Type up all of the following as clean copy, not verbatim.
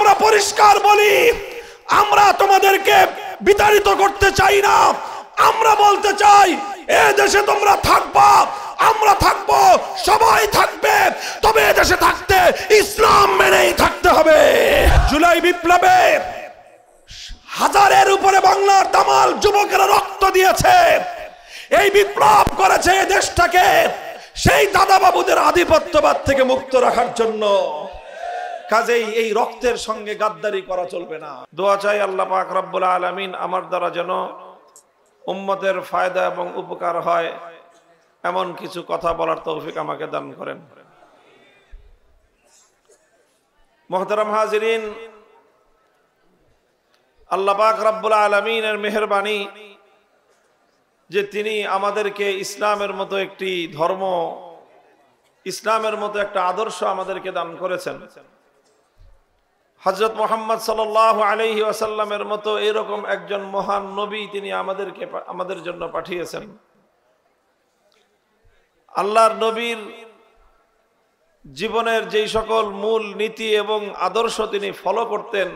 আমরা পরিষ্কার বলি, আমরা তোমাদেরকে বিতাড়িত করতে চাই না। আমরা বলতে চাই এ দেশে তোমরা থাকবা, আমরা থাকবো, সবাই থাকবে, তবে এ দেশে থাকতে ইসলাম মেনেই থাকতে হবে। জুলাই বিপ্লবে হাজারের উপরে বাংলার দামাল যুবকেরা রক্ত দিয়েছে। এই বিপ্লব করেছে দেশটাকে সেই দাদাবাবুদের আধিপত্যবাদ থেকে মুক্ত রাখার জন্য। কাজেই এই রক্তের সঙ্গে গাদ্দারি করা চলবে না। দোয়া চাই আল্লাহ পাক রব্বুল আলামিন আমার দ্বারা যেন উম্মতের ফায়দা এবং উপকার হয় এমন কিছু কথা বলার তৌফিক আমাকে দান করেন। মুহতারাম হাজিরিন, আল্লাহ পাক রব্বুল আলামিনের মেহেরবানি যে তিনি আমাদেরকে ইসলামের মতো একটি ধর্ম, ইসলামের মতো একটা আদর্শ আমাদেরকে দান করেছেন। হযরত মুহাম্মদ সাল্লাল্লাহু আলাইহি ওয়াসাল্লামের মতো এরকম একজন মহান নবী তিনি আমাদের জন্য পাঠিয়েছেন। আল্লাহর নবীর জীবনের যেই সকল মূল নীতি এবং আদর্শ তিনি ফলো করতেন,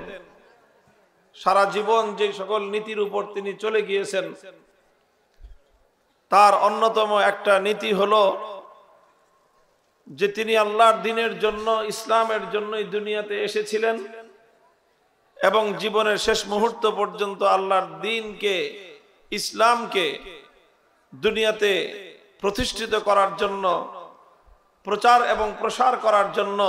সারা জীবন যেই সকল নীতির উপর তিনি চলে গিয়েছেন, তার অন্যতম একটা নীতি হলো যে তিনি আল্লাহর দ্বীনের জন্য, ইসলামের জন্যই দুনিয়াতে এসেছিলেন এবং জীবনের শেষ মুহূর্ত পর্যন্ত আল্লাহর দ্বীনকে, ইসলামকে দুনিয়াতে প্রতিষ্ঠিত করার জন্য, প্রচার এবং প্রসার করার জন্য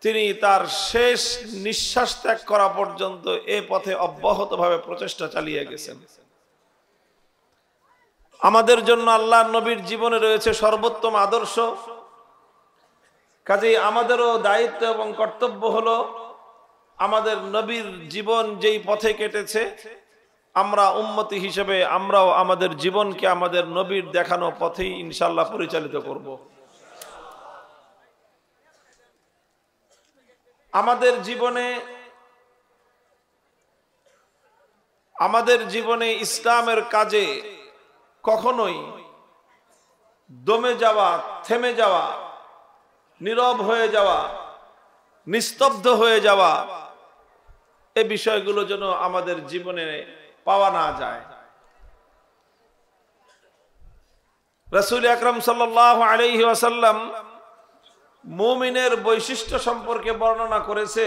তিনি তার শেষ নিঃশ্বাস ত্যাগ করা পর্যন্ত এ পথে অব্যাহতভাবে প্রচেষ্টা চালিয়ে গেছেন। আমাদের জন্য আল্লাহর নবীর জীবনে রয়েছে সর্বোত্তম আদর্শ। কাজেই আমাদেরও দায়িত্ব এবং কর্তব্য হলো আমাদের নবীর জীবন যেই পথে কেটেছে, আমরা উম্মতি হিসেবে আমরাও আমাদের জীবনকে আমাদের নবীর দেখানো পথেই ইনশাআল্লাহ পরিচালিত করব। আমাদের জীবনে ইসলামের কাজে কখনোই দমে যাওয়া, থেমে যাওয়া, নীরব হয়ে যাওয়া, নিস্তব্ধ হয়ে যাওয়া, এই বিষয়গুলো যেন আমাদের জীবনে পাওয়া না যায়। রাসূল আকরাম সাল্লাল্লাহু আলাইহি ওয়াসাল্লাম মুমিনের বৈশিষ্ট্য সম্পর্কে বর্ণনা করেছে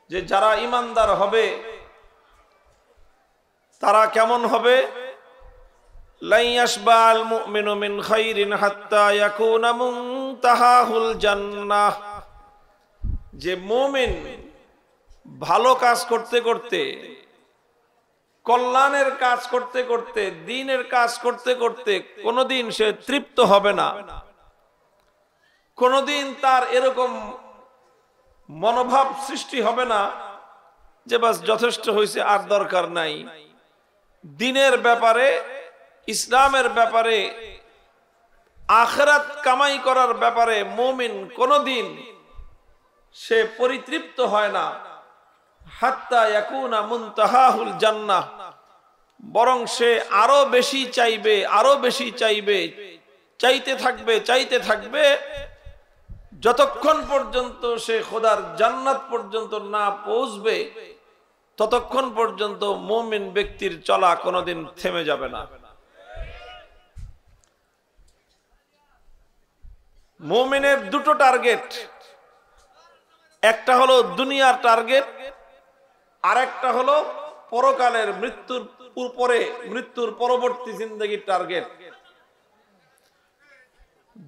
যে যারা ঈমানদার হবে তারা কেমন হবে। লা ইয়াশবাল মুমিনু মিন খাইরিন হাত্তা ইয়াকুনা মুনতাহাহুল জান্নাহ, যে মুমিন ভালো কাজ করতে করতে, কল্যাণের কাজ করতে করতে, দ্বীনের কাজ করতে করতে কোনোদিন সে তৃপ্ত হবে না। কোনোদিন তার এরকম মনোভাব সৃষ্টি হবে না যে বাস যথেষ্ট হয়েছে, আর দরকার নাই। দ্বীনের ব্যাপারে, ইসলামের ব্যাপারে, আখিরাত কামাই করার ব্যাপারে মুমিন কোনোদিন সে পরিতৃপ্ত হয় না। হাত্তা ইয়াকুনা মুনতাহাহুল জান্নাহ, বরং সে আরো বেশি চাইবে, আরো বেশি চাইবে, চাইতে থাকবে, চাইতে থাকবে, যতক্ষণ পর্যন্ত সে খোদার জান্নাত পর্যন্ত না পৌঁছবে ততক্ষণ পর্যন্ত মুমিন ব্যক্তির চলা কোনোদিন থেমে যাবে না। মুমিনের দুটো টার্গেট, একটা হলো দুনিয়ার টার্গেট, আর একটা হলো পরকালের মৃত্যুর পরবর্তী জিন্দেগির টার্গেট।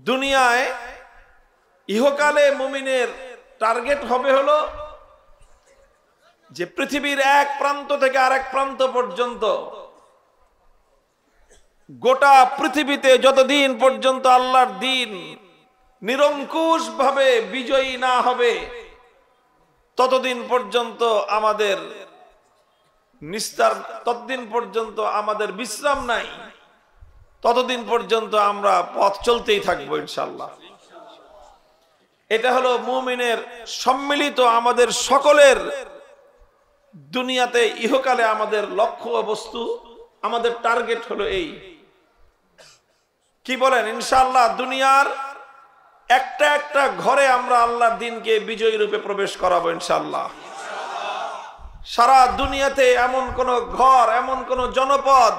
দুনিয়ায় ইহকালে মুমিনের টার্গেট হবে হলো যে পৃথিবীর এক প্রান্ত থেকে আরেক প্রান্ত পর্যন্ত, গোটা পৃথিবীতে যতদিন পর্যন্ত আল্লাহর দ্বীন নিরঙ্কুশ ভাবে বিজয়ী না হবে ততদিন পর্যন্ত আমাদের নিস্তার, ততদিন পর্যন্ত আমাদের বিশ্রাম নাই, ততদিন পর্যন্ত আমরা পথ চলতেই থাকবো ইনশাআল্লাহ। এটা হলো মুমিনের সম্মিলিত, আমাদের সকলের দুনিয়াতে ইহকালে আমাদের লক্ষ্য বস্তু, আমাদের টার্গেট হলো এই। কি বলেন ইনশাআল্লাহ? দুনিয়ার একটা একটা ঘরে আমরা আল্লাহর দ্বীনকে বিজয়ী রূপে প্রবেশ করাবো ইনশাআল্লাহ। সারা দুনিয়াতে এমন কোন ঘর, এমন কোন জনপদ,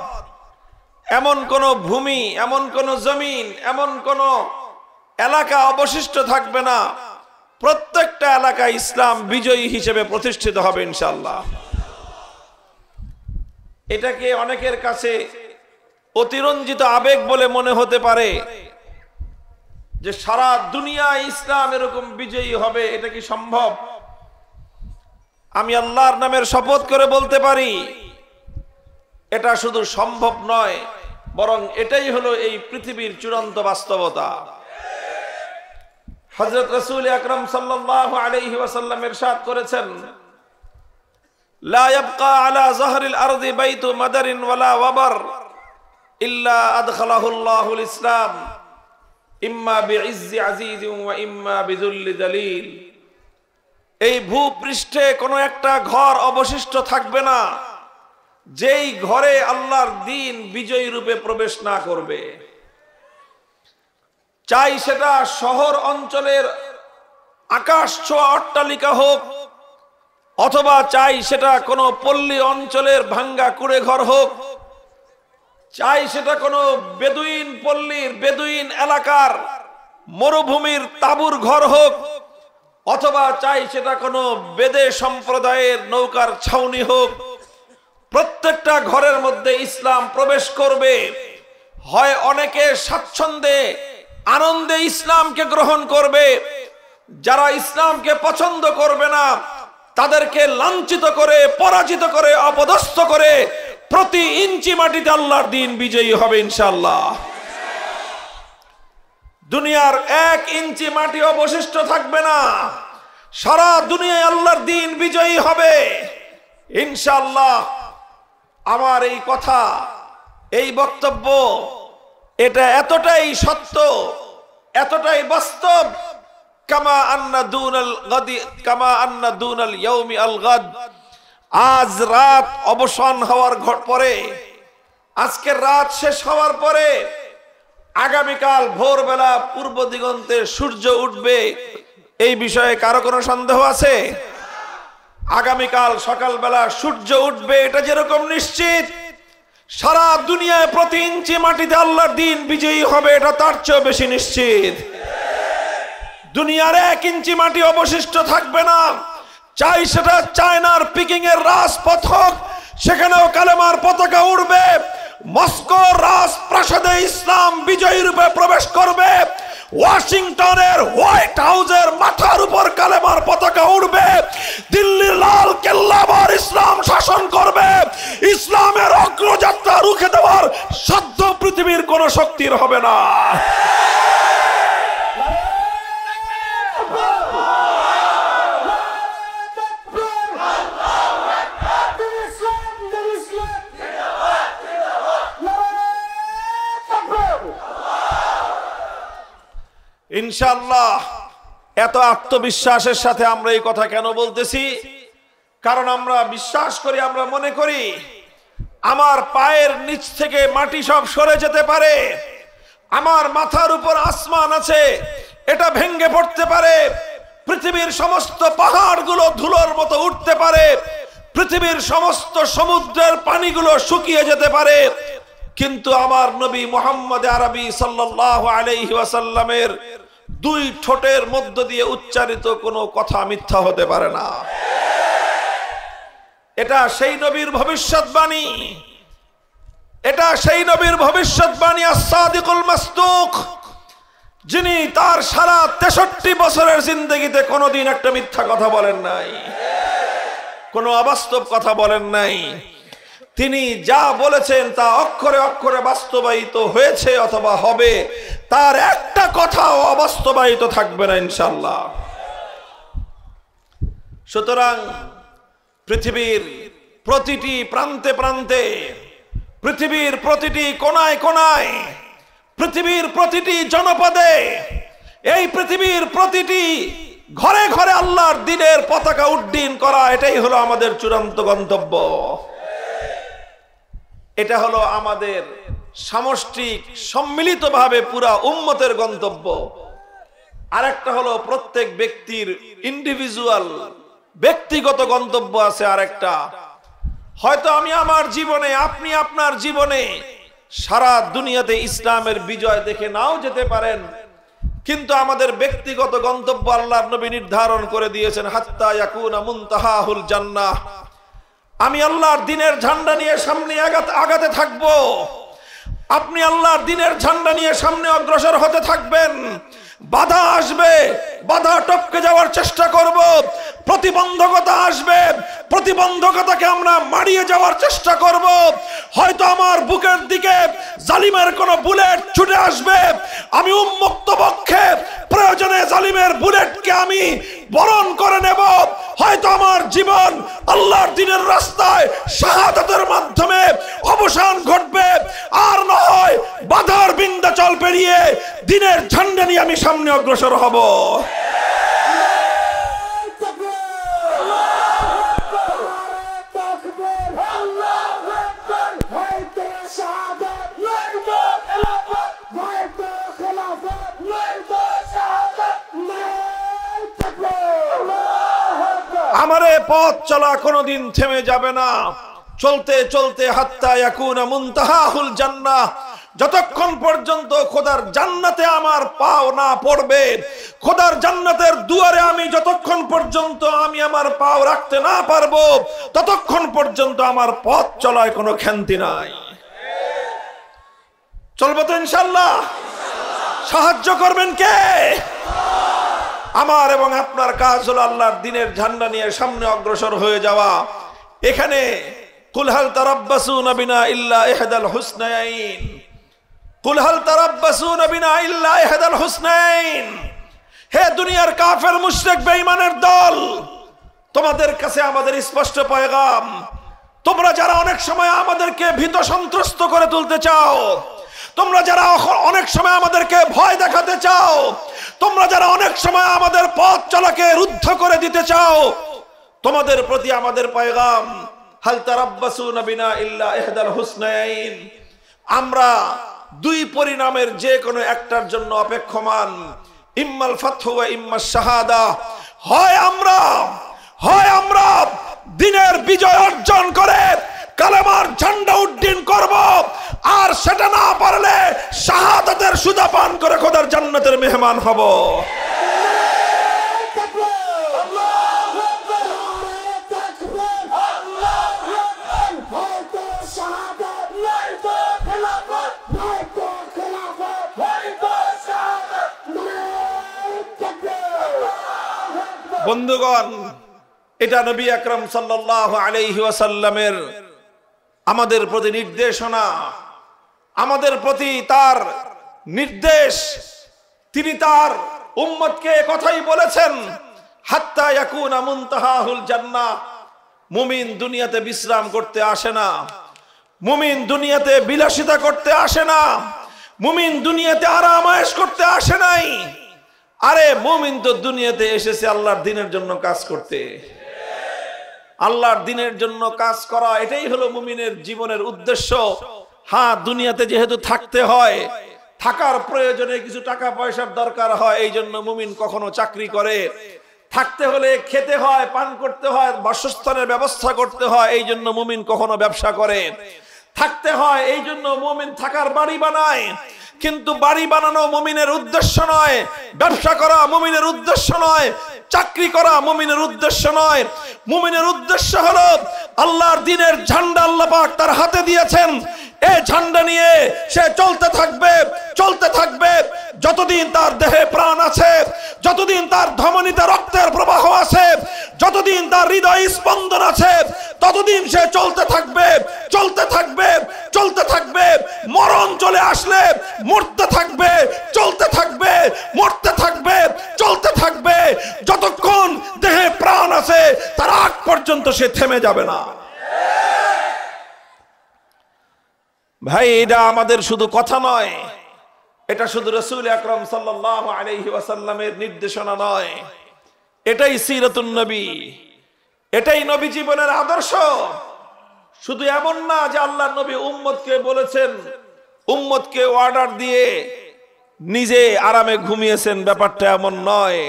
এমন কোন ভূমি, এমন কোন জমিন, এমন কোন এলাকা অবশিষ্ট থাকবে না, প্রত্যেকটা এলাকায় ইসলাম বিজয়ী হিসেবে প্রতিষ্ঠিত হবে ইনশাআল্লাহ। এটাকে অনেকের কাছে অতিরঞ্জিত আবেগ বলে মনে হতে পারে যে সারা দুনিয়া ইসলাম এরকম বিজয়ী হবে, এটা কি সম্ভব? আমি আল্লাহর নামের শপথ করে বলতে পারি এটা শুধু সম্ভব নয়, বরং এটাই হলো এই পৃথিবীর চূড়ান্ত বাস্তবতা। হযরত রাসূল আকরাম সাল্লাল্লাহু আলাইহি ওয়াসাল্লাম ইরশাদ করেছেন, লা ইয়াবকা আলা যাহরিল আরদি বাইতু মাদারিন ওয়ালা ওয়াবার ইল্লা আদখালাহু আল্লাহুল ইসলাম ইম্মা বিইজ্জি আজিজিন ওয়া ইম্মা বিযুল্লি যালিল। এই ভূপৃষ্ঠে কোনো একটা ঘর অবশিষ্ট থাকবে না যেই ঘরে আল্লাহর দ্বীন বিজয়ী রূপে প্রবেশ না করবে। চাই সেটা শহর অঞ্চলের আকাশ ছোঁয়া অট্টালিকা হোক, অথবা চাই সেটা কোনো পল্লী অঞ্চলের ভাঙ্গা কুড়ে ঘর হোক, চাই সেটা কোনো বেদুইন পল্লীর বেদুইন এলাকার মরুভূমির তাঁবুর ঘর হোক, অথবা চাই সেটা কোনো বেদে সম্প্রদায়ের নৌকার ছাউনি হোক, প্রত্যেকটা ঘরের মধ্যে ইসলাম প্রবেশ করবে। হয় অনেকে স্বাচ্ছন্দ্যে আনন্দে ইসলামকে গ্রহণ করবে, যারা ইসলামকে পছন্দ করবে না তাদেরকে লাঞ্ছিত করে, পরাজিত করে, অপদস্থ করে প্রতি ইঞ্চি মাটিতে আল্লাহর দ্বীন বিজয়ী হবে ইনশাআল্লাহ। দুনিয়ার 1 ইঞ্চি মাটি অবশিষ্ট থাকবে না, সারা দুনিয়ায় আল্লাহর দ্বীন বিজয়ী হবে ইনশাআল্লাহ। আমার এই কথা, এই বক্তব্য, এটা এতটাই সত্য, এতটাই বাস্তব, কামা আন্না দুনাল গাদি কামা আন্না দুনাল ইয়াউমি আল গাদ। আজ রাত অবসান হওয়ার পরে, আজকের রাত শেষ হওয়ার পরে আগামীকাল ভোরবেলা পূর্ব দিগন্তে সূর্য উঠবে, এই বিষয়ে কারো কোনো সন্দেহ আছে? আগামীকাল সকালবেলা সূর্য উঠবে এটা যেরকম নিশ্চিত, সারা দুনিয়ায় প্রতি ইঞ্চি মাটিতে আল্লাহর দ্বীন বিজয়ী হবে এটা তার চেয়ে বেশি নিশ্চিত। দুনিয়ার 1 ইঞ্চি মাটি অবশিষ্ট থাকবে না, চাই সেটা চায়নার পিকিং এর রাজপথ হোক, সেখানেও কালেমার পতাকা উড়বে। মস্কো রাজপ্রাসাদে ইসলাম বিজয়ী রূপে প্রবেশ করবে, ওয়াশিংটনের হোয়াইট হাউসের মাথার উপর কালেমার পতাকা উড়বে, দিল্লির লাল কেল্লাবার ইসলাম শাসন করবে। ইসলামের অগ্রযাত্রা রুখে দেওয়ার সাধ্য পৃথিবীর কোন শক্তির হবে না। ইনশাআল্লাহ। এত আত্মবিশ্বাসের সাথে আমরা এই কথা কেন বলতেছি? কারণ আমরা বিশ্বাস করি, আমরা মনে করি আমার পায়ের নিচ থেকে মাটি সব সরে যেতে পারে, আমার মাথার উপর আসমান আছে, এটা ভেঙে পড়তে পারে, পৃথিবীর সমস্ত পাহাড়গুলো ধুলোর মতো উঠতে পারে, পৃথিবীর সমস্ত সমুদ্রের পানিগুলো শুকিয়ে যেতে পারে, কিন্তু আমার নবী মুহাম্মদ আরবি সাল্লাল্লাহু আলাইহি ওয়াসাল্লামের 2 ঠোঁটের মধ্য দিয়ে উচ্চারিত কোনো কথা মিথ্যা হতে পারে না। এটা সেই নবীর ভবিষ্যৎবাণী, এটা সেই নবীর ভবিষ্যৎবাণী আস-সাদিকুল মাসদুক, যিনি তার সারা 63 বছরের জিন্দেগিতে কোনোদিন একটা মিথ্যা কথা বলেন নাই, কোনো অবাস্তব কথা বলেন নাই। তিনি যা বলেছেন তা অক্ষরে অক্ষরে বাস্তবায়িত হয়েছে অথবা হবে, তার একটা কথাও অবাস্তবায়িত থাকবে না ইনশাআল্লাহ। সুতরাং পৃথিবীর প্রতিটি প্রান্তে প্রান্তে, পৃথিবীর প্রতিটি কোনায় কোনায়, পৃথিবীর প্রতিটি জনপদে, এই পৃথিবীর প্রতিটি ঘরে ঘরে আল্লাহর দ্বীনের পতাকা উড্ডীন করা, এটাই হলো আমাদের চূড়ান্ত গন্তব্য। এটা হলো আমাদের সামষ্টিক সম্মিলিতভাবে পুরা উম্মতের গন্তব্য। আরেকটা হলো প্রত্যেক ব্যক্তির ইন্ডিভিজুয়াল ব্যক্তিগত গন্তব্য আছে। আরেকটা হয়তো আমি আমার জীবনে, আপনি আপনার জীবনে সারা দুনিয়াতে ইসলামের বিজয় দেখে নাও যেতে পারেন, কিন্তু আমাদের ব্যক্তিগত গন্তব্য আল্লাহর নবী নির্ধারণ করে দিয়েছেন, হাত্তা ইয়াকুনা মুনতাহাহুল জান্নাহ। আমি আল্লাহর দ্বীনের ঝান্ডা নিয়ে সামনে আগাতে থাকবো, আপনি আল্লাহর দ্বীনের ঝান্ডা নিয়ে সামনে অগ্রসর হতে থাকবেন। বাধা আসবে, বাধা টপকে যাওয়ার চেষ্টা করব। প্রতিবন্ধকতা আসবে, প্রতিবন্ধকতাকে আমরা মারিয়ে যাওয়ার চেষ্টা করব। হয়তো আমার বুকের দিকে জালিমের কোন বুলেট ছুটে আসবে, আমি উন্মুক্ত পক্ষে প্রয়োজনে জালিমের বুলেটকে আমি বরণ করে নেব। হয়তো আমার জীবন আল্লাহর দ্বীনের রাস্তায় শাহাদাতের মাধ্যমে অবসান ঘটবে, আর না হয় বাধার বিন্ধ্যাচল পেরিয়ে দ্বীনের ঝান্ডা নিয়ে আমি সামনে অগ্রসর হব। আমারে পথ চলা কোনোদিন থেমে যাবে না, চলতে চলতে হাত্তা ইয়াকুনা মুনতাহাহুল জান্নাহ, যতক্ষণ পর্যন্ত খোদার জান্নাতে আমার পাও না পড়বে, খোদার জান্নাতের দুয়ারে আমি যতক্ষণ পর্যন্ত আমি আমার পাও রাখতে না পারবো, ততক্ষণ পর্যন্ত আমার পথ চলায় কোনো ক্ষান্তি নাই। চলবো তো ইনশাআল্লাহ? সাহায্য করবেন কে? আমার এবং আপনার কাজ হলো আল্লাহর দ্বীনের ঝান্ডা নিয়ে সামনে অগ্রসর হয়ে যাওয়া। এখানে কুল হাল তারাব্বাসুনা বিনা ইল্লা ইহদাল হুসনাইন, কুল হাল তারাব্বাসুনা বিনা ইল্লা ইহদাল হুসনাইন। হে দুনিয়ার কাফের মুশরিক বেঈমানের দল, তোমাদের কাছে আমাদের স্পষ্ট পয়গাম, তোমরা যারা অনেক সময় আমাদেরকে ভীত সন্ত্রস্ত করে তুলতে চাও, তোমরা যারা অনেক সময় আমাদেরকে ভয় দেখাতে চাও, তোমরা যারা অনেক সময় আমাদের পথ চলাকে রুদ্ধ করে দিতে চাও, তোমাদের প্রতি আমাদের পয়গাম, হাল তারাব্বাসুনা বিনা ইল্লা ইহদাল হুসনাইন। আমরা দুই পরিণামের যে কোনো একটার জন্য অপেক্ষমান, ইম্মাল ফাতহু ওয়া ইম্মাস শাহাদা। হয় আমরা দ্বীনের বিজয় অর্জন করে কালেমার ঝান্ডা উড্ডীন করব, আর সেটা না পারলে শাহাদাতের সুধা পান করে খোদার জান্নাতের মেহমান হব। বন্ধুগণ, এটা নবী আকরাম সাল্লাল্লাহু আলাইহি ওয়াসাল্লামের আমাদের প্রতি নির্দেশনা, আমাদের প্রতি তার নির্দেশ। তিনি তার উম্মতকে কথাই বলেছেন, হাত্তা ইয়াকুনা মুনতাহাহুল জান্নাহ। মুমিন দুনিয়াতে বিশ্রাম করতে আসে না, মুমিন দুনিয়াতে বিলাসিতা করতে আসে না, মুমিন দুনিয়াতে আরাম আয়েশ করতে আসে নাই। আরে মুমিন তো দুনিয়াতে এসেছে আল্লাহর দ্বীনের জন্য কাজ করতে। আল্লাহর দ্বীনের জন্য কাজ করা, এটাই হলো মুমিনের জীবনের উদ্দেশ্য। হ্যাঁ, দুনিয়াতে যেহেতু থাকতে হয়, থাকার প্রয়োজনে কিছু টাকা পয়সার দরকার হয়, এই জন্য মুমিন কখনো চাকরি করে। থাকতে হলে খেতে হয়, পান করতে হয়, বাসস্থানের ব্যবস্থা করতে হয়, এই জন্য মুমিন কখনো ব্যবসা করে। থাকতে হয় এই জন্য মুমিন থাকার বাড়ি বানায়, কিন্তু বাড়ি বানানো মুমিনের উদ্দেশ্য নয়, ব্যবসা করা মুমিনের উদ্দেশ্য নয়, চাকরি করা মুমিনের উদ্দেশ্য নয়। মুমিনের উদ্দেশ্য হলো আল্লাহর দ্বীনের ঝান্ডা আল্লাহ পাক তার হাতে দিয়েছেন, এই ঝান্ডা নিয়ে সে চলতে থাকবে, চলতে থাকবে। যতদিন তার দেহে প্রাণ আছে, যতদিন তার ধমনীতে রক্তের প্রবাহ আছে, যতদিন তার হৃদয় স্পন্দন আছে, ততদিন সে চলতে থাকবে, চলতে থাকবে, চলতে থাকবে। মরণ চলে আসলে মরতে থাকবে, চলতে থাকবে, মরতে থাকবে, চলতে থাকবে। যতক্ষণ দেহে প্রাণ আছে তার আগ পর্যন্ত সে থেমে যাবে না। ভাই, এটা আমাদের শুধু কথা নয়, এটা শুধু রাসূল আকরাম সাল্লাল্লাহু আলাইহি ওয়াসাল্লামের নির্দেশনা নয়, এটাই সিরাতুন নবী, এটাই নবী জীবনের আদর্শ। শুধু এমন না যে আল্লাহর নবী উম্মতকে বলেছেন, উম্মতকে অর্ডার দিয়ে নিজে আরামে ঘুমিয়েছেন, ব্যাপারটা এমন নয়।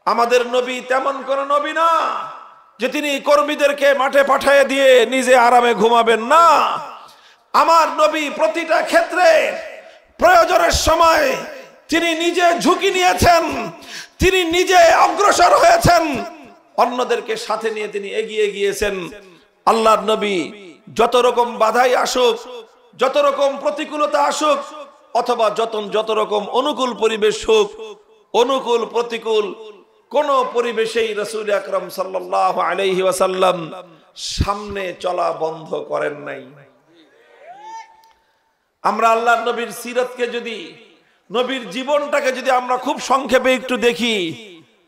আমাদের নবী তেমন কোন নবী না যে তিনি কর্মীদেরকে মাঠে পাঠিয়ে দিয়ে নিজে আরামে ঘুমাবেন না। আমার নবী প্রতিটা ক্ষেত্রে প্রয়োজনের সময় তিনি নিজে ঝুঁকি নিয়েছেন, তিনি নিজে অগ্রসর হয়েছেন, অন্যদেরকে সাথে নিয়ে তিনি এগিয়ে গিয়েছেন। আল্লাহর নবী যত রকম বাধাই আসুক, যত রকম প্রতিকূলতা আসুক, অথবা যত রকম অনুকূল পরিবেশ হোক, অনুকূল প্রতিকূল কোন পরিবেশেই রাসূল আকরাম সাল্লাল্লাহু আলাইহি ওয়াসাল্লাম সামনে চলা বন্ধ করেন নাই। আমরা আল্লাহর নবীর সিরাতকে যদি, নবীর জীবনটাকে যদি আমরা খুব সংক্ষেপে একটু দেখি,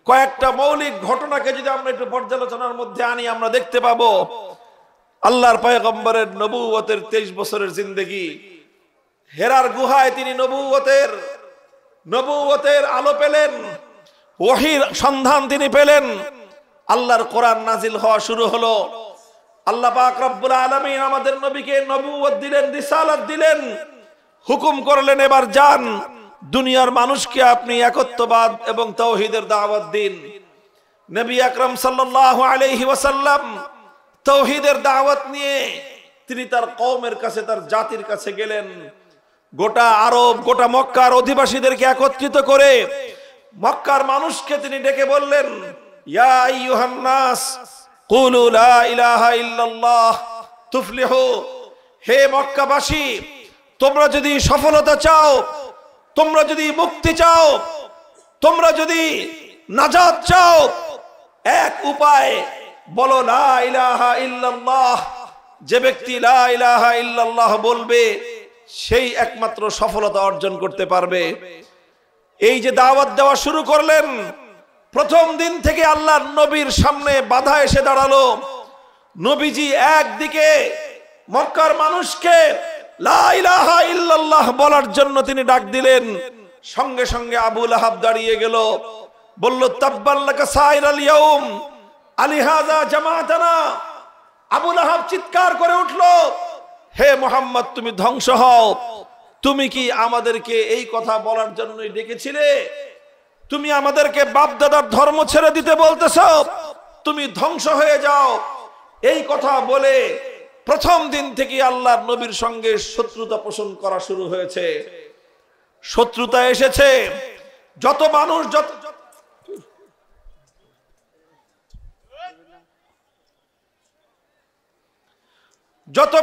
কয়েকটা মৌলিক ঘটনাকে যদি আমরা একটু পর্যালোচনার মধ্যে আনি, আমরা দেখতে পাবো আল্লাহর পয়গম্বরের নবুয়তের 23 বছরের জিন্দেগি। হেরার গুহায় তিনি নবুয়তের আলো পেলেন, ওহীর সন্ধান তিনি পেলেন, আল্লাহর কোরআন নাজিল হওয়া শুরু হলো। আল্লাহ পাক রব্বুল আলামিন আমাদের নবীকে নবুয়ত দিলেন, রিসালাত দিলেন, হুকুম করলেন এবার যান দুনিয়ার মানুষকে আপনি একত্ববাদ এবং তাওহীদের দাওয়াত দিন। নবী আকরাম সাল্লাল্লাহু আলাইহি ওয়াসাল্লাম তাওহীদের দাওয়াত নিয়ে তিনি তার কওমের কাছে, তার জাতির কাছে গেলেন। গোটা আরব, গোটা মক্কার অধিবাসীদেরকে একত্রিত করে মক্কার মানুষকে তিনি ডেকে বললেন, ইয়া আইয়ুহান নাস কুলু লা ইলাহা ইল্লাল্লাহ তুফলিহু। হে মক্কাবাসী, তোমরা যদি সফলতা চাও, তোমরা যদি মুক্তি চাও, তোমরা যদি নাজাত চাও, এক উপায় বলো লা ইলাহা ইল্লাল্লাহ। যে ব্যক্তি লা ইলাহা ইল্লাল্লাহ বলবে সেই একমাত্র সফলতা অর্জন করতে পারবে। এই যে দাওয়াত দেওয়া শুরু করলেন, প্রথম দিন থেকে আল্লাহর নবীর সামনে বাধা এসে দাঁড়ালো। নবীজি একদিকে মক্কার মানুষকে লা ইলাহা ইল্লাল্লাহ বলার জন্য তিনি ডাক দিলেন, সঙ্গে সঙ্গে আবু লাহাব দাঁড়িয়ে গেল, বলল তাব্বাল লাকা সাইরাল ইয়াউম আলিহাযা জামাতানা। আবু লাহাব চিৎকার করে উঠলো, হে মুহাম্মদ তুমি ধ্বংস হও, তুমি কি আমাদেরকে এই কথা বলার জন্যই ডেকেছিলে? তুমি আমাদেরকে বাপ দাদার ধর্ম ছেড়ে দিতে বলতেছো, তুমি ধ্বংস হয়ে যাও। এই কথা বলে প্রথম দিন থেকে আল্লাহর নবীর সঙ্গে শত্রুতা পোষণ করা শুরু হয়েছে। শত্রুতা এসেছে, যত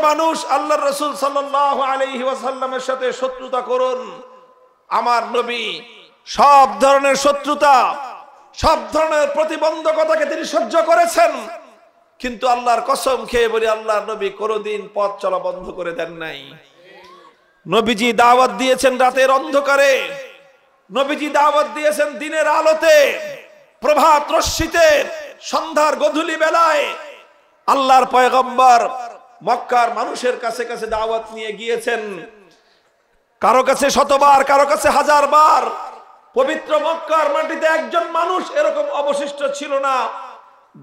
মানুষ আল্লাহর রাসূল সাল্লাল্লাহু আলাইহি ওয়াসাল্লামের সাথে শত্রুতা করুন, আমার নবী সব ধরনের শত্রুতা, সব ধরনের প্রতিবন্ধকতাকে তিনি সহ্য করেছেন। কিন্তু আল্লাহর কসম খেয়ে বলি, আল্লাহর নবী কোনোদিন পথ চলা বন্ধ করে দেন নাই। নবীজি দাওয়াত দিয়েছেন রাতের অন্ধকারে, নবীজি দাওয়াত দিয়েছেন দিনের আলোতে, প্রভাত রশ্মিতে, সন্ধ্যার গধূলি বেলায়। আল্লাহর পয়গম্বর মক্কার মানুষের কাছে কাছে দাওয়াত নিয়ে গিয়েছেন, কারো কাছে শতবার, কারো কাছে হাজারবার। পবিত্র মক্কার মাটিতে একজন মানুষ এরকম অবশিষ্ট ছিল না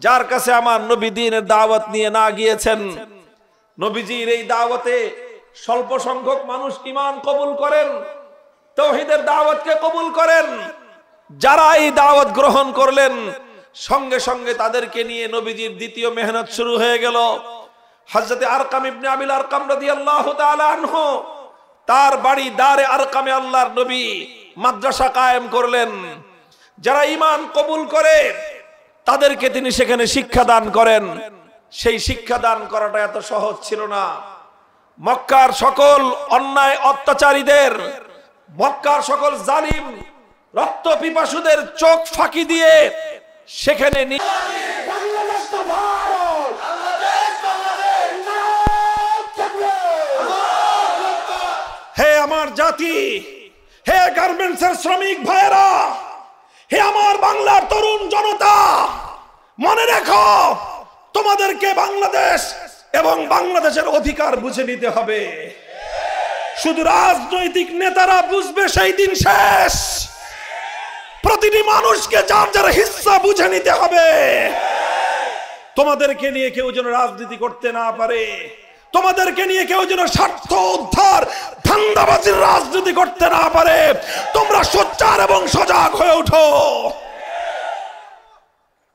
যার কাছে আমার নবী দ্বীনের দাওয়াত নিয়ে না গিয়েছেন। নবীজির এই দাওয়াতে স্বল্প সংখ্যক মানুষ ঈমান কবুল করেন, তাওহীদের দাওয়াতকে কবুল করেন। যারা এই দাওয়াত গ্রহণ করলেন, সঙ্গে সঙ্গে তাদেরকে নিয়ে নবীজির দ্বিতীয় মেহনত শুরু হয়ে গেল। হযরত আরকাম ইবনে আবিল আরকাম রাদিয়াল্লাহু তাআলা আনহু, তার বাড়ি দারে আরকামে আল্লাহর নবী মাদ্রাসা কায়েম করলেন। যারা ঈমান কবুল করে তাদেরকে তিনি সেখানে শিক্ষা দান করেন। সেই শিক্ষা দান করাটা এত সহজ ছিল না। মক্কার সকল অন্যায় অত্যাচারীদের, মক্কার সকল জালিম রক্ত পিপাসুদের চোখ ফাঁকি দিয়ে সেখানে হে আমার জাতি, হে গার্মেন্টসের শ্রমিক ভাইয়েরা, হে আমার বাংলার তরুণ জনতা, মনে রেখো তোমাদেরকে বাংলাদেশ এবং বাংলাদেশের অধিকার বুঝে নিতে হবে। শুধু রাজনৈতিক নেতারা বুঝবে সেই দিন শেষ। প্রতিটি মানুষকে যার যার হিস্সা বুঝে নিতে হবে। তোমাদেরকে নিয়ে কেউ যেন রাজনীতি করতে না পারে, তোমাদেরকে নিয়ে কেউ যেন স্বার্থ উদ্ধার ধান্দাবাজির রাজনীতি করতে না পারে, তোমরা সোচ্চার এবং সজাগ হয়ে ওঠো।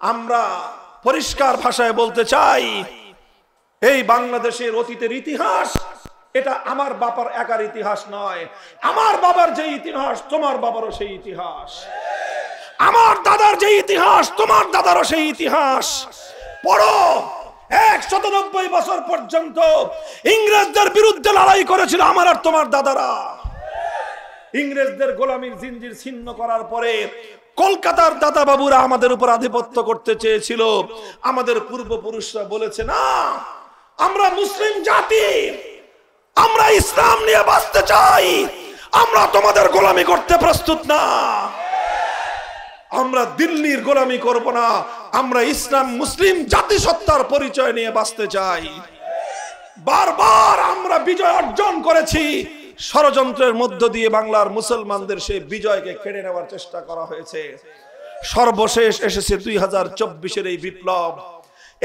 আমরা পরিষ্কার ভাষায় বলতে চাই, এই বাংলাদেশের অতীতের ইতিহাস এটা আমার বাবার একার ইতিহাস নয়। আমার বাবার যে ইতিহাস তোমার বাবারও সেই ইতিহাস, আমার দাদার যে ইতিহাস তোমার দাদারও সেই ইতিহাস। পড়ো, 190 বছর পর্যন্ত ইংরেজদের বিরুদ্ধে লড়াই করেছিল আমার আর তোমার দাদারা। ইংরেজদের গোলামীর জিঞ্জির ছিন্ন করার পরে কলকাতার দাদা বাবুরা আমাদের উপর আধিপত্য করতে চেয়েছিল। আমাদের পূর্বপুরুষরা বলেছে, না, আমরা মুসলিম জাতি, আমরা ইসলাম নিয়ে বাঁচতে চাই, আমরা তোমাদের গোলামি করতে প্রস্তুত না। আমরা দিল্লির গোলামি করব না, আমরা ইসলাম মুসলিম জাতিসত্তার পরিচয় নিয়ে বাঁচতে চাই। বারবার আমরা বিজয় অর্জন করেছি, ষড়যন্ত্রের মধ্য দিয়ে বাংলার মুসলমানদের সেই বিজয়কে কেড়ে নেওয়ার চেষ্টা করা হয়েছে। সর্বশেষ এসেছে 2024-এর এই বিপ্লব।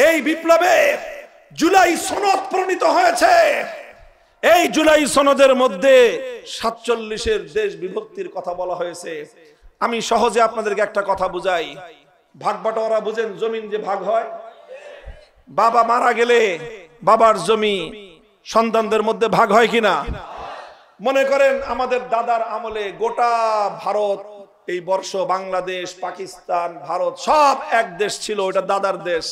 এই বিপ্লবে জুলাই সনদ প্রণীত হয়েছে। এই জুলাই সনদের মধ্যে 47-এর দেশ বিভক্তির কথা বলা হয়েছে। আমি সহজে আপনাদেরকে একটা কথা বুঝাই। ভাগ বাটোয়ারা বুঝেন, জমিন যে ভাগ হয়, বাবা মারা গেলে বাবার জমি সন্তানদের মধ্যে ভাগ হয় কিনা? মনে করেন আমাদের দাদার আমলে গোটা ভারত, এই বর্ষ বাংলাদেশ, পাকিস্তান, ভারত সব এক দেশ ছিল, ওটা দাদার দেশ।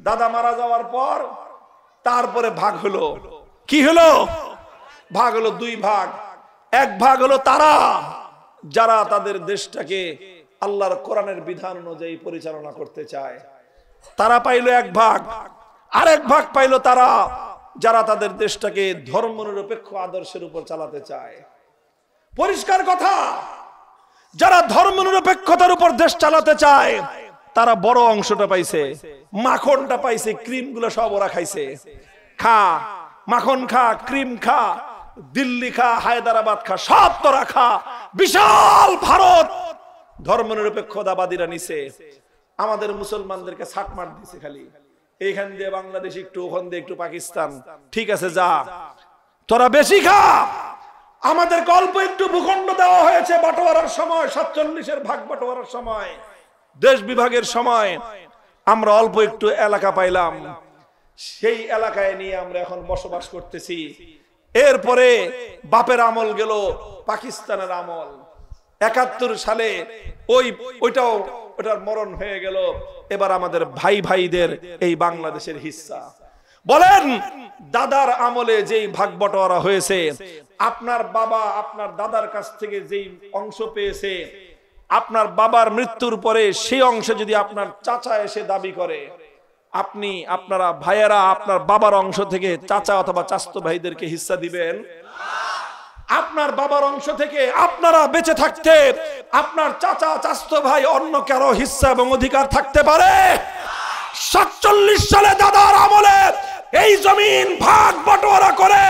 দাদা মারা যাওয়ার পর তারপরে ভাগ হলো। কি হলো? ভাগ হলো 2 ভাগ। এক ভাগ হলো তারা যারা তাদের দেশটাকে আল্লাহর কোরআনের বিধান অনুযায়ী পরিচালনা করতে চায়, তারা পাইলো 1 ভাগ। আরেক ভাগ পাইলো তারা যারা তাদের দেশটাকে ধর্মনিরপেক্ষ আদর্শের উপর চালাতে চায়। পরিষ্কার কথা, যারা ধর্মনিরপেক্ষতার উপর দেশ চালাতে চায় তারা বড় অংশটা পাইছে, মাখনটা পাইছে, ক্রিম গুলো সব ওরা খাইছে। খা, মাখন খা, ক্রিম খা, দিল্লি খা, হায়দ্রাবাদ খা, সব তোরা খা। বিশাল ভারত ধর্মনিরপেক্ষতাবাদীরা নিছে, আমাদের মুসলমানদেরকে ছাটমাট দিছে। খালি এইখান দিয়ে বাংলাদেশ একটু, ওখান দিয়ে একটু পাকিস্তান, ঠিক আছে যা, তোরা বেশি খা। আমাদের অল্প একটু ভূখণ্ড দেওয়া হয়েছে বাটোয়ারার সময়, 47-এর ভাগ বাটোয়ারার সময়, দেশ বিভাগের সময় আমরা অল্প একটু এলাকা পাইলাম। সেই এলাকায় নিয়ে আমরা এখন বসবাস করতেছি। এরপরে বাপের আমল গেল, পাকিস্তানের আমল। 71 সালে ওইটার মরণ হয়ে গেল। এবার আমাদের ভাই ভাইদের এই বাংলাদেশের হিস্সা। বলেন, দাদার আমলে যেই ভাগ বটোয়ারা হয়েছে, আপনার বাবা আপনার দাদার কাছ থেকে যেই অংশ পেয়েছে, আপনার বাবার মৃত্যুর পরে সেই অংশ যদি আপনার চাচা এসে দাবি করে, আপনারা ভাইয়েরা আপনার বাবার অংশ থেকে চাচা অথবা চাচতো ভাইদেরকে হিস্সা দিবেন? আপনার বাবার অংশ থেকে আপনারা বেঁচে থাকতে আপনার চাচা চাচতো ভাই অন্য কারো হিস্সা এবং অধিকার থাকতে পারে? 47 সালে দাদার আমলে এই জমিন ভাগ বাটোয়ারা করে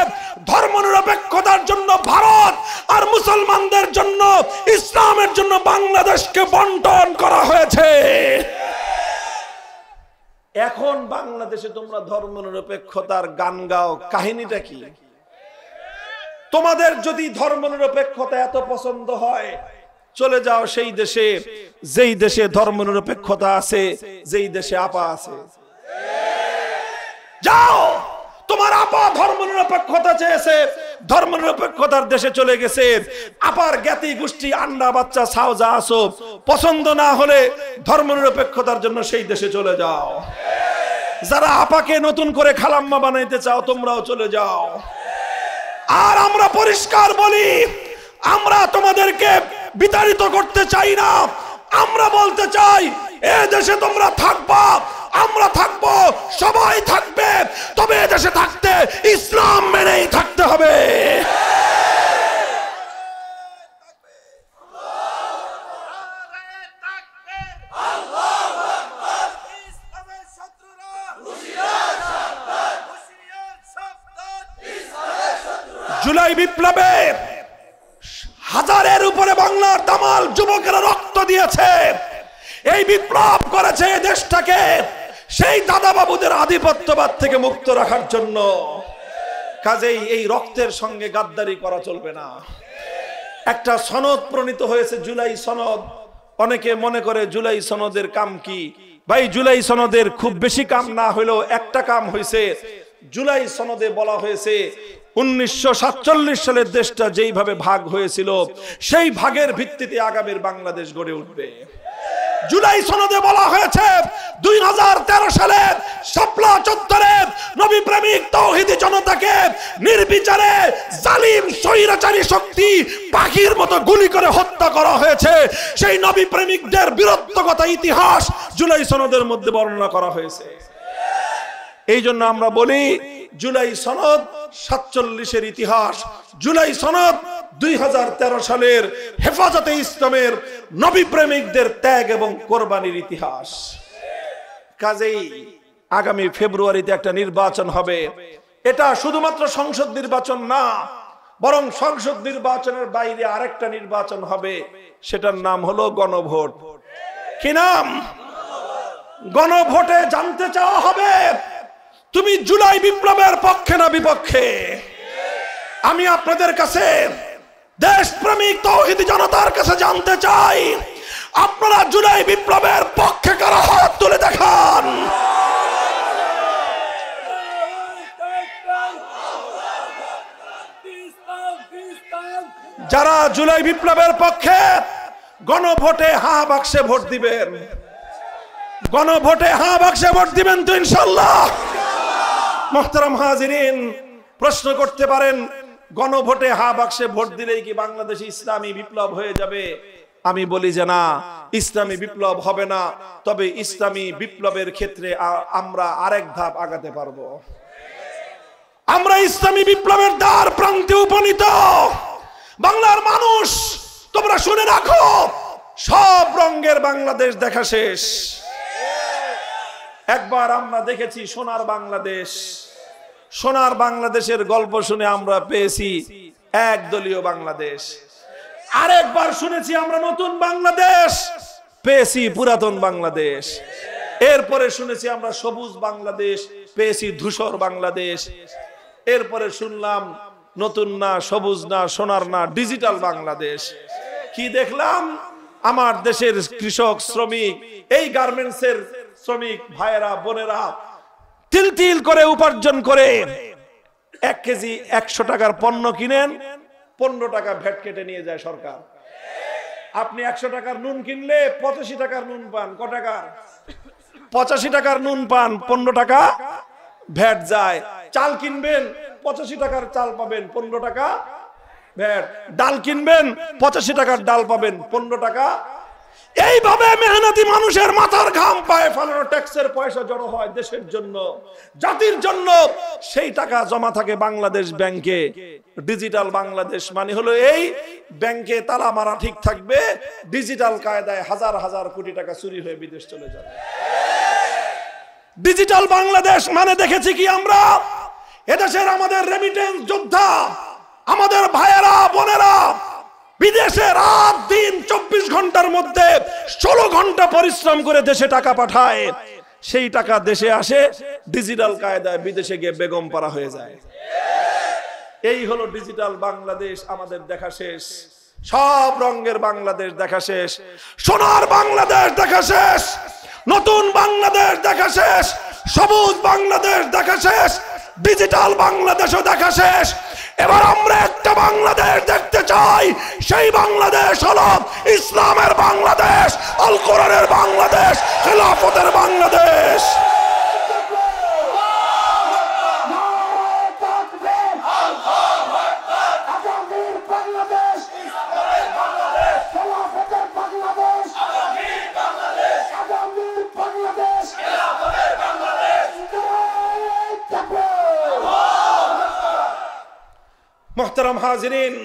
ধর্মনিরপেক্ষতার জন্য ভারত আর মুসলমানদের জন্য, ইসলামের জন্য বাংলাদেশকে বন্টন করা হয়েছে। এখন বাংলাদেশে তোমরা ধর্মনিরপেক্ষতার গান গাও, কাহিনীটা কি? তোমাদের যদি ধর্মনিরপেক্ষতা এত পছন্দ হয়, চলে যাও সেই দেশে যেই দেশে ধর্মনিরপেক্ষতা আছে, যেই দেশে আপা আছে। যাও, তোমার আপা ধর্মনিরপেক্ষতা চেয়েছে, ধর্মনিরপেক্ষতার দেশে চলে গেছে। আপার জ্ঞাতি গোষ্ঠী, আন্ডা বাচ্চা সাউজা আসো, পছন্দ না হলে ধর্মনিরপেক্ষতার জন্য সেই দেশে চলে যাও। যারা আপাকে নতুন করে খালাম্মা বানাইতে চাও, তোমরাও চলে যাও। আর আমরা পরিষ্কার বলি, আমরা তোমাদেরকে বিতাড়িত করতে চাই না। আমরা বলতে চাই, এ দেশে তোমরা থাকবা, আমরা থাকবো, সবাই থাকবে, তবে এ দেশে থাকতে ইসলাম মেনেই থাকতে হবে। জুলাই বিপ্লবে হাজারের উপরে বাংলার দামাল যুবকেরা রক্ত দিয়েছে। এই বিপ্লব করেছে দেশটাকে সেই দাদা বাবুদের আধিপত্যবাদ থেকে মুক্ত রাখার জন্য। কাজেই এই রক্তের সঙ্গে গাদ্দারি করা চলবে না। একটা সনদ প্রণীত হয়েছে, জুলাই সনদ। অনেকে মনে করে জুলাই সনদের কাম কি? ভাই, জুলাই সনদের খুব বেশি কাম না হলেও একটা কাম হয়েছে। জুলাই সনদে বলা হয়েছে 1947 সালের দেশটা যেইভাবে ভাগ হয়েছিল সেই ভাগের ভিত্তিতে আগামীর বাংলাদেশ গড়ে উঠবে। জুলাই সনদে বলা হয়েছে 2013 সালে শাপলা চত্বরে নবী প্রেমিক তাওহীদি জনতাকে নির্বিচারে জালিম স্বৈরাচারী শক্তি পাখির মতো গুলি করে হত্যা করা হয়েছে। সেই নবী প্রেমিকদের বীরত্বগত ইতিহাস জুলাই সনদের মধ্যে বর্ণনা করা হয়েছে। এই জন্য আমরা বলি জুলাই সনদ 47-এর ইতিহাস, জুলাই সনদ 2013 সালের হেফাজতে ইসলামের নবী প্রেমিকদের ত্যাগ এবং কোরবানির ইতিহাস। কাজেই আগামী ফেব্রুয়ারিতে একটা নির্বাচন হবে। এটা শুধুমাত্র সংসদ নির্বাচন না, বরং সংসদ নির্বাচনের বাইরে আরেকটা নির্বাচন হবে, সেটার নাম হলো গণভোট। কি নাম? গণভোটে জানতে চাওয়া হবে তুমি জুলাই বিপ্লবের পক্ষে না বিপক্ষে। আমি আপনাদের কাছে, দেশপ্রেমিক তাওহীদি জনতার কাছে জানতে চাই, আপনারা জুলাই বিপ্লবের পক্ষে কারা? হাত তুলে দেখান। যারা জুলাই বিপ্লবের পক্ষে গণভোটে হ্যাঁ বাক্সে ভোট দিবেন, গণভোটে হ্যাঁ বাক্সে ভোট দিবেন তো ইনশাআল্লাহ? মুহতারাম হাজিরিন, প্রশ্ন করতে পারেন গণভোটে হ্যাঁ বাক্সে ভোট দিলেই কি বাংলাদেশে ইসলামী বিপ্লব হয়ে যাবে? আমি বলি যে না, ইসলামী বিপ্লব হবে না, তবে ইসলামী বিপ্লবের ক্ষেত্রে আমরা আরেক ধাপ আগাতে পারবো। আমরা ইসলামী বিপ্লবের দ্বার প্রান্তে উপনীত। বাংলার মানুষ, তোমরা শুনে রাখো, সব রঙের বাংলাদেশ দেখা শেষ। একবার আমরা দেখেছি সোনার বাংলাদেশ। সোনার বাংলাদেশের গল্প শুনে আমরা পেয়েছি একদলীয় বাংলাদেশ। আরেকবার শুনেছি আমরা নতুন বাংলাদেশ, পেয়েছি পুরাতন বাংলাদেশ। এরপরে শুনেছি আমরা সবুজ বাংলাদেশ, পেয়েছি ধূসর বাংলাদেশ। এরপরে শুনলাম নতুন না, সবুজ না, সোনার না, ডিজিটাল বাংলাদেশ। কি দেখলাম? আমার দেশের কৃষক, শ্রমিক, এই গার্মেন্টসের শ্রমিক ভাইয়েরা, বোনেরা তিল তিল করে উপার্জন করে 1 কেজি 100 টাকার পণ্য কিনেন, 15 টাকা ভ্যাট কেটে নিয়ে যায় সরকার। আপনি 100 টাকার নুন কিনলে 85 টাকার নুন পান। ক টাকার? 85 টাকার নুন পান, 15 টাকা ভ্যাট যায়। চাল কিনবেন, 85 টাকার চাল পাবেন, 15 টাকা ভ্যাট। ডাল কিনবেন, 85 টাকার ডাল পাবেন, 15 টাকা। এইভাবে মেহনতি মানুষের মাথার ঘাম পায়ে ফেলানো ট্যাক্সের পয়সা জড়ো হয় দেশের জন্য, জাতির জন্য। সেই টাকা জমা থাকে বাংলাদেশ ব্যাংকে। ডিজিটাল বাংলাদেশ মানে হলো এই, ব্যাংকে তালা মারা ঠিক থাকবে, ডিজিটাল কায়দায় হাজার হাজার কোটি টাকা চুরি হয়ে বিদেশ চলে যাবে। ডিজিটাল বাংলাদেশ মানে দেখেছি কি আমরা? এদেশের আমাদের রেমিটেন্স যোদ্ধা, আমাদের ভাইয়েরা, বোনেরা বিদেশে রাত দিন 24 ঘন্টার মধ্যে 16 ঘন্টা পরিশ্রম করে দেশে টাকা পাঠায়। সেই টাকা দেশে আসে, ডিজিটাল কায়দায় বিদেশে গিয়ে বেগম পাড়া হয়ে যায়। এই হলো ডিজিটাল বাংলাদেশ। আমাদের দেখা শেষ। সব রঙের বাংলাদেশ দেখা শেষ, সোনার বাংলাদেশ দেখা শেষ, নতুন বাংলাদেশ দেখা শেষ, সবুজ বাংলাদেশ দেখা শেষ, ডিজিটাল বাংলাদেশও দেখা শেষ। এবার আমরা একটা বাংলাদেশ দেখতে চাই। সেই বাংলাদেশ হলো ইসলামের বাংলাদেশ, আল কোরআনের বাংলাদেশ, খেলাফতের বাংলাদেশ। মুহতারাম হাজিরিন,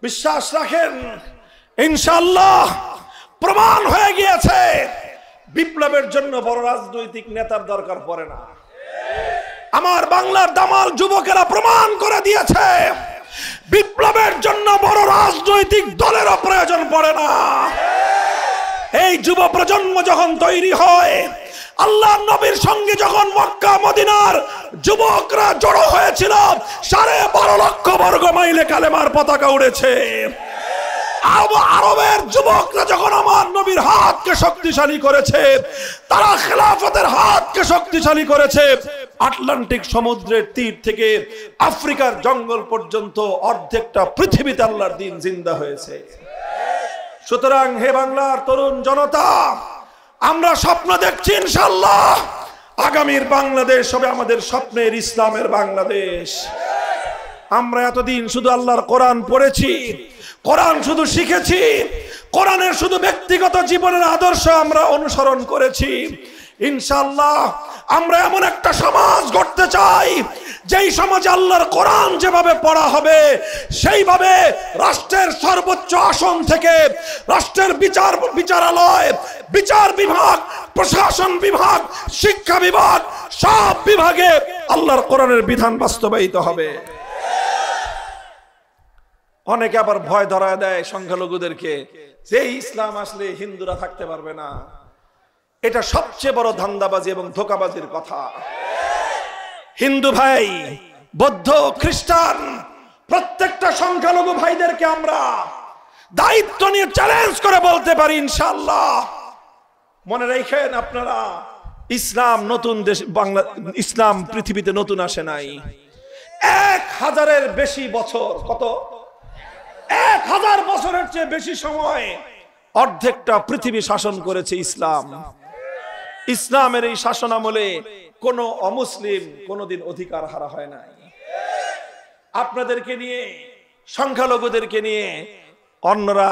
বিশ্বাস রাখেন ইনশাআল্লাহ প্রমাণ হয়ে গিয়েছে বিপ্লবের জন্য বড় রাজনৈতিক নেতার দরকার পড়ে না। আমার বাংলার দামাল যুবকেরা প্রমাণ করে দিয়েছে বিপ্লবের জন্য বড় রাজনৈতিক দলেরও প্রয়োজন পড়ে না। এই যুব প্রজন্ম যখন তৈরি হয়, আল্লাহর নবীর সঙ্গে যখন মক্কা মদিনার যুবকরা জড়ো হয়েছিল 12.5 লক্ষ বর্গ মাইলে কালেমার পতাকা উড়েছে। আরবের যুবকরা যখন আমার নবীর হাতকে শক্তিশালী করেছে, তারা খেলাফতের হাতকে শক্তিশালী করেছে। আটলান্টিক সমুদ্রের তীর থেকে আফ্রিকার জঙ্গল পর্যন্ত অর্ধেকটা পৃথিবীতে আল্লাহর দ্বীন জিন্দা হয়েছে। সুতরাং হে বাংলার তরুণ জনতা, আমরা স্বপ্ন দেখছি ইনশাআল্লাহ আগামীর বাংলাদেশ হবে আমাদের স্বপ্নের ইসলামের বাংলাদেশ। আমরা এতদিন শুধু আল্লাহর কোরআন পড়েছি, কোরআন শুধু শিখেছি, কোরআনের শুধু ব্যক্তিগত জীবনের আদর্শ আমরা অনুসরণ করেছি। ইনশাআল্লাহ আমরা এমন একটা সমাজ গড়তে চাই যেই সমাজে আল্লাহর কোরআন যেভাবে পড়া হবে সেইভাবে রাষ্ট্রের সর্বোচ্চ আসন থেকে রাষ্ট্রের বিচারালয়, বিচার বিভাগ, প্রশাসন বিভাগ, শিক্ষা বিভাগ, সব বিভাগে আল্লাহর কোরআনের বিধান বাস্তবায়িত হবে। অনেকে আবার ভয় ধরায় দেয় সংখ্যালঘুদেরকে যে ইসলাম আসলে হিন্দুরা থাকতে পারবে না। এটা সবচেয়ে বড় ধান্দাবাজি এবং ধোঁকাবাজির কথা। হিন্দু ভাই, বৌদ্ধ, খ্রিস্টান প্রত্যেকটা সংখ্যালঘু ভাইদেরকে আমরা দায়িত্ব নিয়ে চ্যালেঞ্জ করে বলতে পারি ইনশাআল্লাহ, মনে রাখেন আপনারা, ইসলাম নতুন দেশ বাংলা, ইসলাম পৃথিবীতে নতুন আসে নাই। 1000-এর বেশি বছর, কত 1000 বছরের চেয়ে বেশি সময় অর্ধেকটা পৃথিবী শাসন করেছে ইসলাম। ইসলামের এই শাসন আমলে কোন অমুসলিম কোনদিন অধিকার হারা হয় নাই। আপনাদেরকে নিয়ে, সংখ্যালঘুদেরকে নিয়ে অন্যরা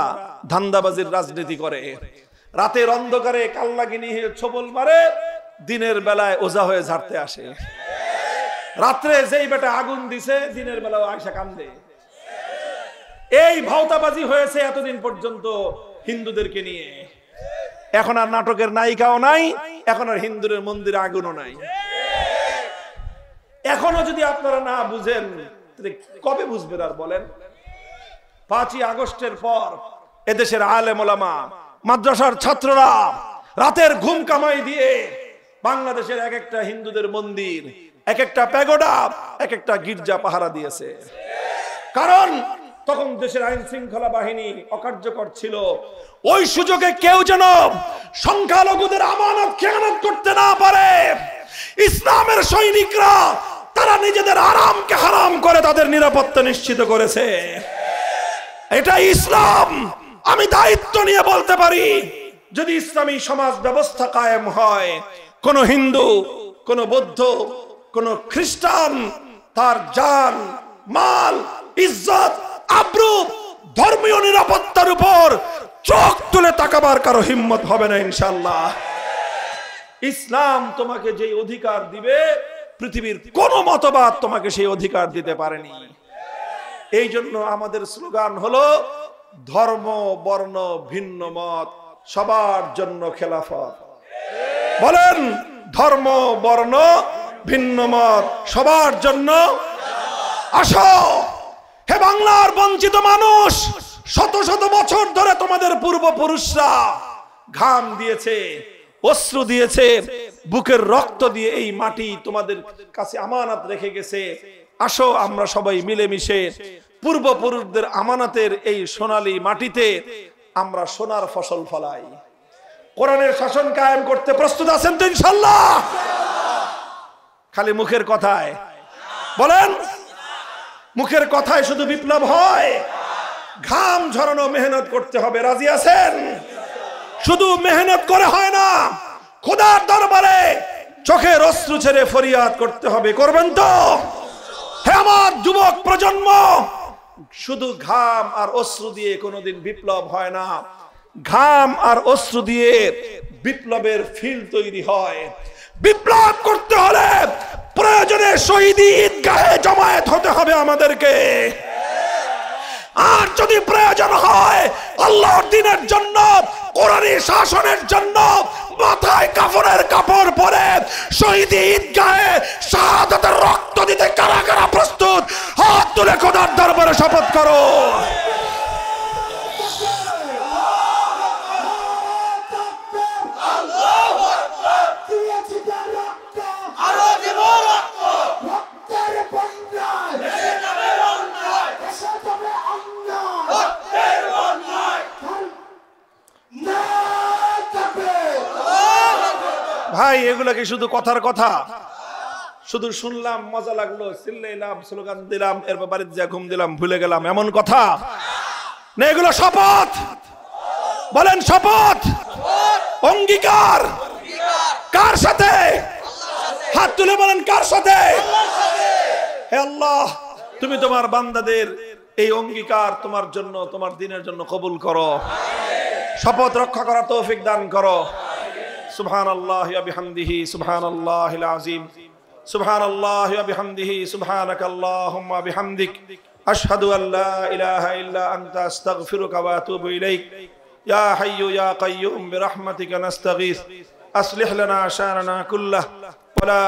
ধান্দাবাজির রাজনীতি করে, রাতের অন্ধকারে কাল্লাগিনী হয়ে ছবল মারে, দিনের বেলায় ওঝা হয়ে ঝাড়তে আসে। রাত্রে যেই বেটা আগুন দিছে দিনের বেলায় আয়সা কান্দে। এই ভাওতাবাজি হয়েছে এতদিন পর্যন্ত হিন্দুদেরকে নিয়ে। এখন আর নাটকের নায়িকাও নাই, এখন আর হিন্দুদের মন্দিরে আগুনও নাই। এখনো যদি আপনারা না বুঝেন কবে বুঝবেন আর বলেন? 5ই আগস্টের পর এদেশের আলেম ওলামা, মাদ্রাসার ছাত্ররা রাতের ঘুম কামাই দিয়ে বাংলাদেশের এক একটা হিন্দুদের মন্দির, এক একটা প্যাগোডা, এক একটা গির্জা পাহারা দিয়েছে। কারণ তখন দেশের আইন শৃঙ্খলা বাহিনী অকার্যকর ছিল। ওই সুযোগে কেউ যেন সংখ্যালঘুদের আমানত খেয়ানত করতে না পারে। ইসলামের সৈনিকরা তারা নিজেদের আরামকে হারাম করে তাদের নিরাপত্তা নিশ্চিত করেছে। এটা ইসলাম। আমি দায়িত্ব নিয়ে বলতে পারি, যদি ইসলামী সমাজ ব্যবস্থা কায়েম হয়, কোন হিন্দু, কোন বৌদ্ধ, কোন খ্রিস্টান তার জান, মাল, ইজ্জত, আব্রু, ধর্মীয় নিরাপত্তার উপর চোখ তুলে তাকাবার কারো হিম্মত হবে না ইনশাআল্লাহ। ইসলাম তোমাকে যে অধিকার দিবে পৃথিবীর কোন মতবাদ তোমাকে সেই অধিকার দিতে পারেনি। এই জন্য আমাদের স্লোগান হলো ধর্ম বর্ণ ভিন্ন মত সবার জন্য খেলাফত। বলেন, ধর্ম বর্ণ ভিন্ন মত সবার জন্য। আসো হে বাংলার বঞ্চিত মানুষ, শত শত বছর ধরে তোমাদের পূর্বপুরুষরা ঘাম দিয়েছে, অশ্রু দিয়েছে, বুকের রক্ত দিয়ে এই মাটি তোমাদের কাছে আমানত রেখে গেছে। আসো আমরা সবাই মিলেমিশে পূর্বপুরুষদের আমানতের এই সোনালী মাটিতে আমরা সোনার ফসল ফলাই। কোরআনের শাসন কায়েম করতে প্রস্তুত আছেন তো ইনশাআল্লাহ? খালি মুখের কথায় বলেন, মুখের কথায় শুধু বিপ্লব হয়? ঘাম ঝরানো মেহনত করতে হবে, রাজি আছেন? শুধু মেহনত করে হয় না, খোদার দরবারে চোখের অশ্রু ছেড়ে ফরিয়াদ করতে হবে। করবেন তো? হে আমার যুবক প্রজন্ম, শুধু ঘাম আর অশ্রু দিয়ে কোনোদিন বিপ্লব হয় না। ঘাম আর অশ্রু দিয়ে বিপ্লবের ফিল তৈরি হয়। বিপ্লব করতে হলে প্রয়োজনে শহীদি ঈদগাহে জমায়েত হতে হবে আমাদেরকে। আর যদি প্রয়োজন হয় আল্লাহর দ্বীনের জন্য, কোরআনী শাসনের জন্য মাথায় কাফনের কাপড় পরে শহীদি ঈদগাহে শাহাদাতের রক্ত দিতে কারা কারা প্রস্তুত? হাত তুলে খোদার দরবারে শপথ করো। ভাই এগুলা কি শুধু কথার কথা? শুধু শুনলাম, মজা লাগলো, চিল্লাইলাম, স্লোগান দিলাম, এরপর বাড়িতে যা ঘুম দিলাম, ভুলে গেলাম, এমন কথা না। এগুলো শপথ। বলেন শপথ, অঙ্গীকার। কার সাথে? হাত তুলে বলেন কার সাথে? হে আল্লাহ, তুমি তোমার বান্দাদের এই অঙ্গীকার তোমার জন্য, তোমার দ্বীনের জন্য কবুল করো। শপথ রক্ষা করার তৌফিক দান করো। সুবহানাল্লাহি ওয়া বিহামদিহি সুবহানাল্লাহিল আযীম। সুবহানাল্লাহি ওয়া বিহামদিহি সুবহানাকাল্লাহুম্মা বিহামদিক আশহাদু আল লা ইলাহা ইল্লা আনতা আস্তাগফিরুকা ওয়া আতুবু ইলাইক। ইয়া হাইয়্যু ইয়া কাইয়্যুম বিরহমাতিকা নাস্তাগীথ। আসলিহ লানা শা'নানা কুল্লাহ ওয়া লা